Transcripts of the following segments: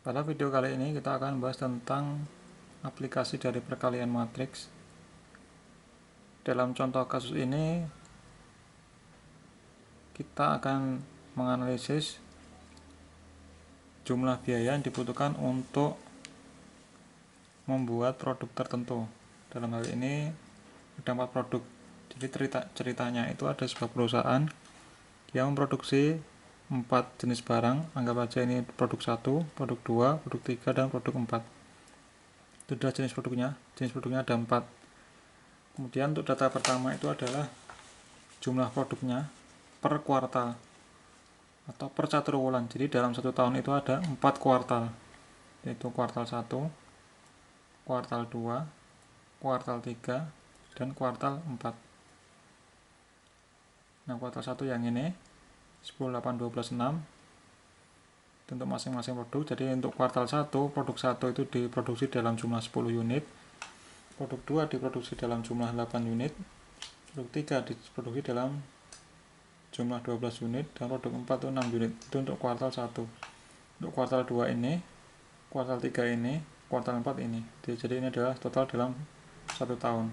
Pada video kali ini kita akan membahas tentang aplikasi dari perkalian matriks. Dalam contoh kasus ini kita akan menganalisis jumlah biaya yang dibutuhkan untuk membuat produk tertentu. Dalam hal ini ada 4 produk. Jadi ceritanya itu ada sebuah perusahaan yang memproduksi 4 jenis barang. Anggap aja ini produk 1, produk 2, produk 3, dan produk 4. Itu adalah jenis produknya. Jenis produknya ada 4. Kemudian untuk data pertama itu adalah jumlah produknya per kuartal atau per caturwulan. Jadi dalam satu tahun itu ada 4 kuartal, yaitu kuartal 1, kuartal 2, kuartal 3, dan kuartal 4. Nah, kuartal 1 yang ini 10, 8, 12, 6 untuk masing-masing produk. Jadi untuk kuartal 1, produk 1 itu diproduksi dalam jumlah 10 unit, produk 2 diproduksi dalam jumlah 8 unit, produk 3 diproduksi dalam jumlah 12 unit, dan produk 4 itu 6 unit. Itu untuk kuartal 1. Untuk kuartal 2 ini, kuartal 3 ini, kuartal 4 ini. Jadi ini adalah total dalam satu tahun.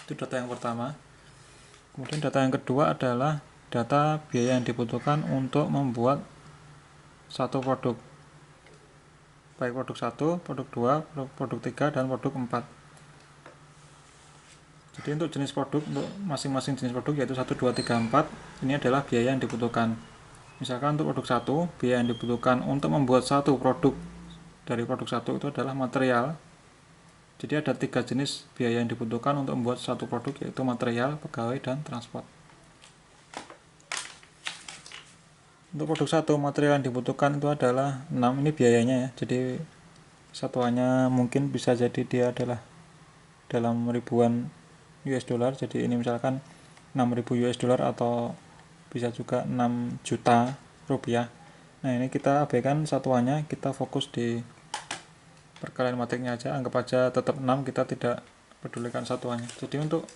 Itu data yang pertama. Kemudian data yang kedua adalah data biaya yang dibutuhkan untuk membuat satu produk, baik produk 1, produk 2, produk 3, dan produk 4. Jadi untuk jenis produk, untuk masing-masing jenis produk yaitu 1, 2, 3, 4, ini adalah biaya yang dibutuhkan. Misalkan untuk produk 1, biaya yang dibutuhkan untuk membuat satu produk dari produk 1 itu adalah material. Jadi ada 3 jenis biaya yang dibutuhkan untuk membuat satu produk, yaitu material, pegawai, dan transport. Untuk produk 1, material yang dibutuhkan itu adalah 6, ini biayanya ya. Jadi satuannya mungkin bisa jadi dia adalah dalam ribuan US dollar. Jadi ini misalkan 6.000 US dollar atau bisa juga 6 juta rupiah. Nah, ini kita abaikan satuannya, kita fokus di perkalian matriknya aja, anggap aja tetap 6, kita tidak pedulikan satuannya. Jadi untuk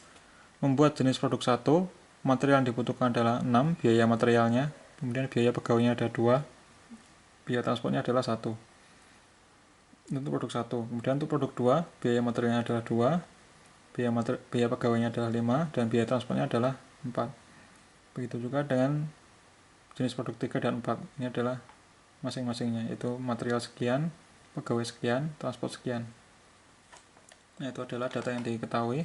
membuat jenis produk 1, material yang dibutuhkan adalah 6, biaya materialnya, kemudian biaya pegawainya ada 2, biaya transportnya adalah 1. Untuk produk 1. Kemudian untuk produk 2, biaya materialnya adalah 2, biaya pegawainya adalah 5, dan biaya transportnya adalah 4. Begitu juga dengan jenis produk 3 dan 4. Ini adalah masing-masingnya, yaitu material sekian, pegawai sekian, transport sekian. Nah, itu adalah data yang diketahui.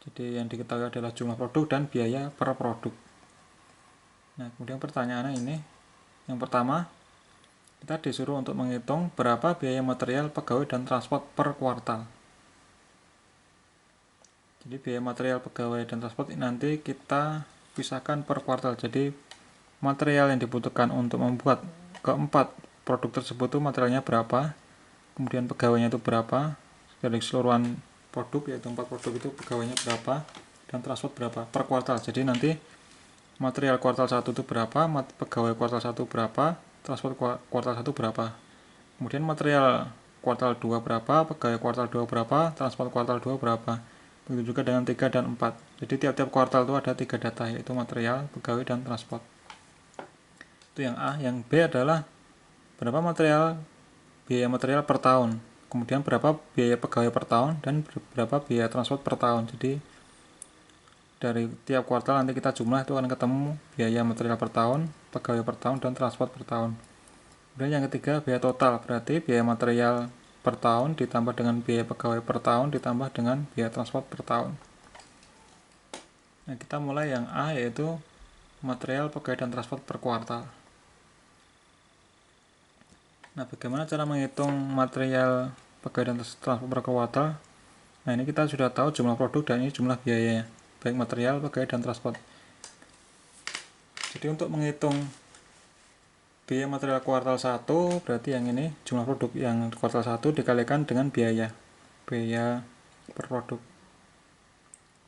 Jadi yang diketahui adalah jumlah produk dan biaya per produk. Nah, kemudian pertanyaannya ini, yang pertama, kita disuruh untuk menghitung berapa biaya material, pegawai, dan transport per kuartal. Jadi biaya material, pegawai, dan transport nanti kita pisahkan per kuartal. Jadi material yang dibutuhkan untuk membuat keempat produk tersebut itu materialnya berapa, kemudian pegawainya itu berapa, dari keseluruhan produk yaitu 4 produk itu pegawainya berapa, dan transport berapa per kuartal. Jadi nanti material kuartal 1 itu berapa, pegawai kuartal 1 berapa, transport kuartal 1 berapa. Kemudian material kuartal 2 berapa, pegawai kuartal 2 berapa, transport kuartal 2 berapa. Begitu juga dengan 3 dan 4. Jadi tiap-tiap kuartal itu ada 3 data, yaitu material, pegawai, dan transport. Itu yang A. Yang B adalah berapa biaya material per tahun, kemudian berapa biaya pegawai per tahun, dan berapa biaya transport per tahun. Jadi dari tiap kuartal nanti kita jumlah, itu akan ketemu biaya material per tahun, pegawai per tahun, dan transport per tahun. Kemudian yang ketiga, biaya total, berarti biaya material per tahun ditambah dengan biaya pegawai per tahun ditambah dengan biaya transport per tahun. Nah, kita mulai yang A, yaitu material, pegawai, dan transport per kuartal. Nah, bagaimana cara menghitung material, pegawai, dan transport per kuartal? Nah, ini kita sudah tahu jumlah produk dan ini jumlah biayanya, baik material, pegawai, dan transport. Jadi untuk menghitung biaya material kuartal 1, berarti yang ini jumlah produk yang kuartal 1 dikalikan dengan biaya per produk.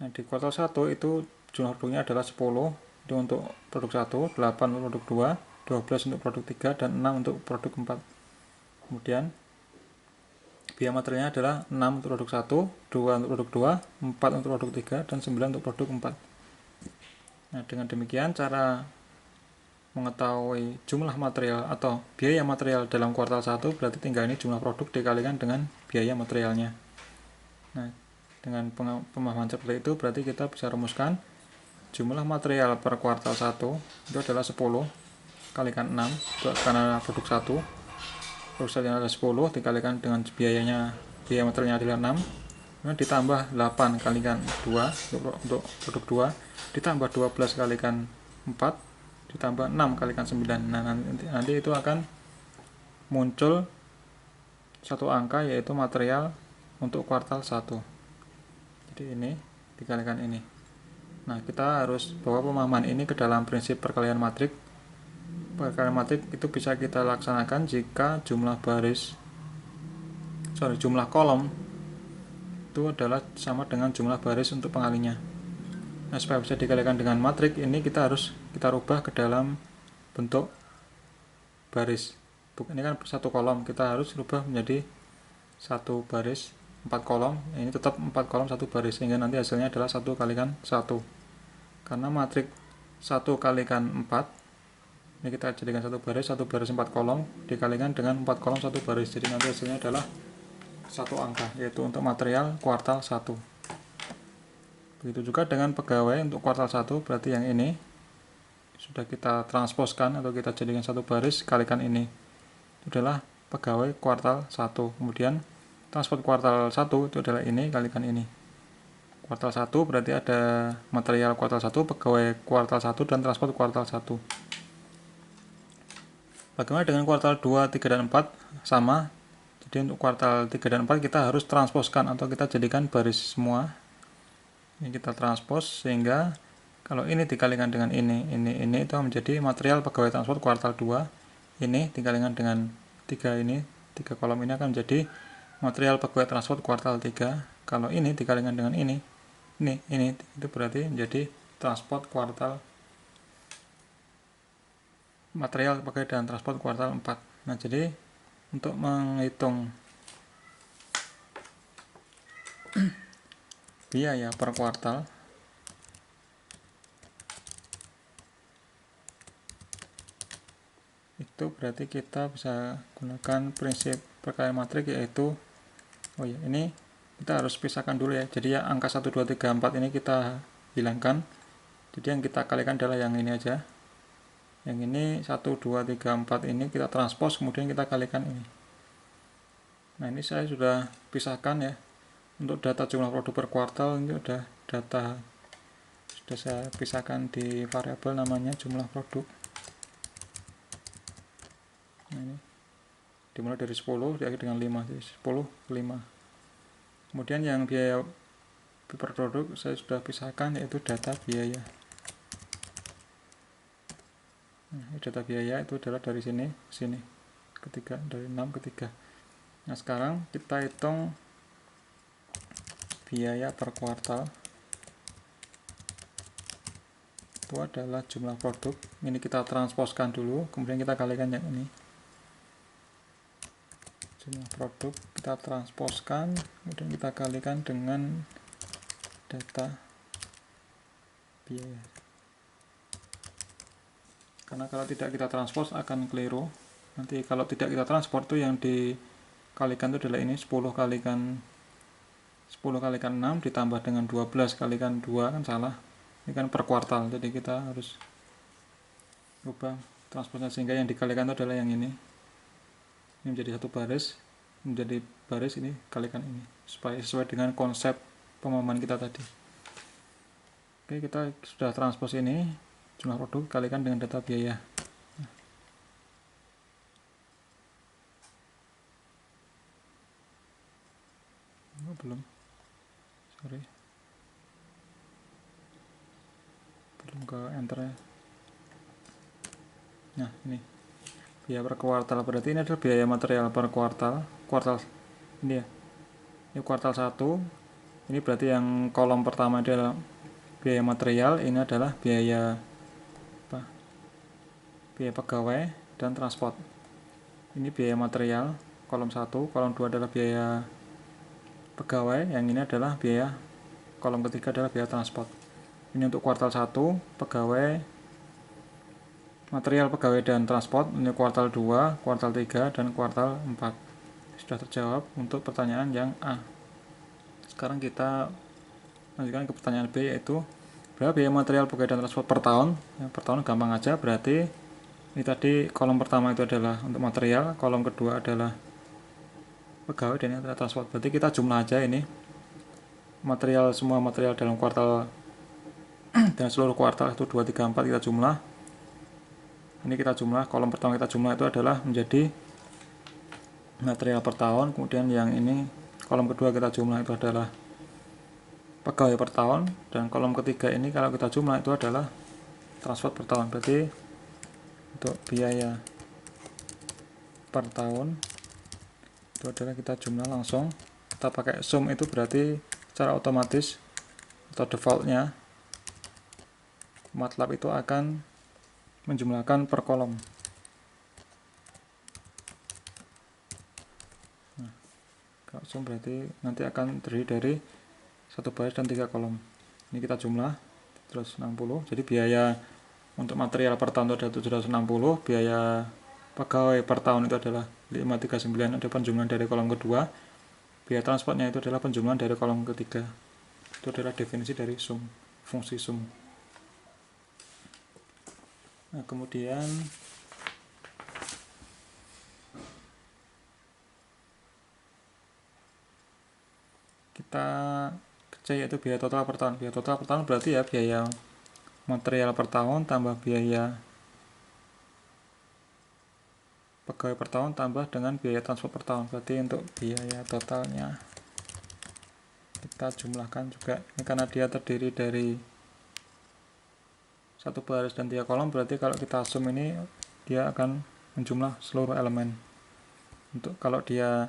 Nah, di kuartal 1 itu jumlah produknya adalah 10, itu untuk produk 1, 8 untuk produk 2, 12 untuk produk 3, dan 6 untuk produk 4. Kemudian biaya materialnya adalah 6 untuk produk 1, 2 untuk produk 2, 4 untuk produk 3, dan 9 untuk produk 4. Nah, dengan demikian cara mengetahui jumlah material atau biaya material dalam kuartal 1, berarti tinggal ini jumlah produk dikalikan dengan biaya materialnya. Nah, dengan pemahaman seperti itu berarti kita bisa rumuskan jumlah material per kuartal 1 itu adalah 10 kalikan 6 karena produk 1. Produk 1 adalah 10 dikalikan dengan biaya materialnya adalah 6. Kemudian ditambah 8 kalikan 2 untuk produk 2, ditambah 12 kalikan 4, ditambah 6 kalikan 9. Nah, nanti itu akan muncul satu angka, yaitu material untuk kuartal 1. Jadi ini dikalikan ini. Nah, kita harus bawa pemahaman ini ke dalam prinsip perkalian matrik. Perkalian matrik itu bisa kita laksanakan jika jumlah kolom itu adalah sama dengan jumlah baris untuk pengalinya. Nah, supaya bisa dikalikan dengan matrik ini kita rubah ke dalam bentuk baris. Ini kan satu kolom, kita harus rubah menjadi satu baris 4 kolom. Ini tetap 4 kolom satu baris, sehingga nanti hasilnya adalah 1 kalikan 1. Karena matrik 1 kalikan 4 ini kita jadikan satu baris 4 kolom dikalikan dengan 4 kolom satu baris, jadi nanti hasilnya adalah satu angka, yaitu untuk material kuartal 1. Begitu juga dengan pegawai untuk kuartal 1, berarti yang ini sudah kita transposkan atau kita jadikan satu baris kalikan ini. Itu adalah pegawai kuartal 1. Kemudian transport kuartal 1 itu adalah ini kalikan ini. Kuartal 1 berarti ada material kuartal 1, pegawai kuartal 1, dan transport kuartal 1. Bagaimana dengan kuartal 2, 3, dan 4? Sama. Jadi untuk kuartal 3 dan 4 kita harus transposkan atau kita jadikan baris semua. Ini kita transpos sehingga kalau ini dikalikan dengan ini itu menjadi material pegawai transport kuartal 2. Ini dikalikan dengan 3 kolom ini akan menjadi material pegawai transport kuartal 3. Kalau ini dikalikan dengan ini itu berarti menjadi transport kuartal material pegawai dan transport kuartal 4. Nah, jadi untuk menghitung biaya per kuartal itu berarti kita bisa gunakan prinsip perkalian matrik, yaitu ini kita harus pisahkan dulu ya. Jadi ya angka 1, 2, 3, 4 ini kita hilangkan. Jadi yang kita kalikan adalah yang ini aja. Yang ini 1, 2, 3, 4 ini kita transpos, kemudian kita kalikan ini. Nah, ini saya sudah pisahkan ya. Untuk data jumlah produk per kuartal ini sudah saya pisahkan di variabel namanya jumlah produk. Nah, ini dimulai dari 10 diakhiri dengan 5, jadi 10, 5. Kemudian yang biaya per produk saya sudah pisahkan, yaitu data biaya. Nah, data biaya itu adalah dari sini ke sini, ketiga, dari 6 ke 3. Nah, sekarang kita hitung biaya per kuartal. Itu adalah jumlah produk. Ini kita transposkan dulu, kemudian kita kalikan yang ini. Jumlah produk kita transposkan, kemudian kita kalikan dengan data biaya. Karena kalau tidak kita transpos akan keliru. Nanti kalau tidak kita transport itu yang dikalikan itu adalah ini 10 kalikan 6 ditambah dengan 12 kalikan 2, kan salah. Ini kan per kuartal, jadi kita harus ubah transposnya sehingga yang dikalikan itu adalah yang ini. Ini menjadi satu baris, menjadi baris ini kalikan ini, supaya sesuai dengan konsep pemahaman kita tadi. Oke, kita sudah transpos ini jumlah produk kalikan dengan data biaya. Belum ke enter ya. Nah, ini biaya per kuartal, berarti ini adalah biaya material per kuartal ini ya. Ini kuartal 1. Ini berarti yang kolom pertama adalah biaya material, ini adalah biaya pegawai dan transport. Ini biaya material kolom 1, kolom 2 adalah biaya pegawai, yang ini adalah biaya, kolom ketiga adalah biaya transport. Ini untuk kuartal 1 pegawai material pegawai dan transport ini kuartal 2, kuartal 3, dan kuartal 4. Sudah terjawab untuk pertanyaan yang A. Sekarang kita lanjutkan ke pertanyaan B, yaitu berapa biaya material pegawai dan transport per tahun. Per tahun gampang aja, berarti ini tadi kolom pertama itu adalah untuk material, kolom kedua adalah pegawai, dan ini adalah transport. Berarti kita jumlah aja ini material, semua material dalam kuartal dan seluruh kuartal itu 2, 3, 4 kita jumlah. Ini kita jumlah, kolom pertama kita jumlah itu adalah menjadi material per tahun. Kemudian yang ini kolom kedua kita jumlah itu adalah pegawai per tahun, dan kolom ketiga ini kalau kita jumlah itu adalah transport per tahun. Berarti untuk biaya per tahun itu adalah kita jumlah langsung, kita pakai sum, itu berarti secara otomatis atau defaultnya MATLAB itu akan menjumlahkan per kolom. Nah, kalau sum berarti nanti akan terdiri dari satu baris dan 3 kolom. Ini kita jumlah 760. Jadi biaya untuk material per tahun itu ada 760, biaya pegawai per tahun itu adalah 539, ada penjumlahan dari kolom kedua. Biaya transportnya itu adalah penjumlahan dari kolom ketiga. Itu adalah definisi dari sum, fungsi sum. Nah, kemudian kita kerja yaitu biaya total per tahun. Biaya total per tahun berarti ya biaya material per tahun tambah biaya pegawai per tahun tambah dengan biaya transport per tahun. Berarti untuk biaya totalnya kita jumlahkan juga. Ini karena dia terdiri dari satu baris dan 3 kolom, berarti kalau kita sum ini dia akan menjumlah seluruh elemen. Untuk kalau dia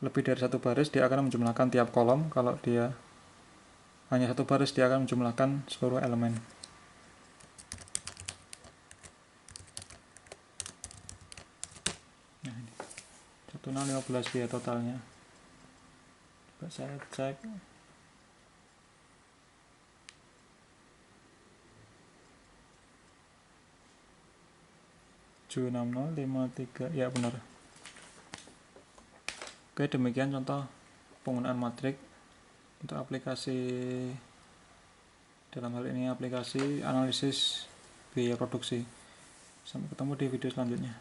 lebih dari satu baris dia akan menjumlahkan tiap kolom, kalau dia hanya satu baris dia akan menjumlahkan seluruh elemen. Nah, ini 1615 biaya totalnya. Coba saya cek. J6053, ya benar. Oke, demikian contoh penggunaan matrik untuk aplikasi, dalam hal ini aplikasi analisis biaya produksi. Sampai ketemu di video selanjutnya.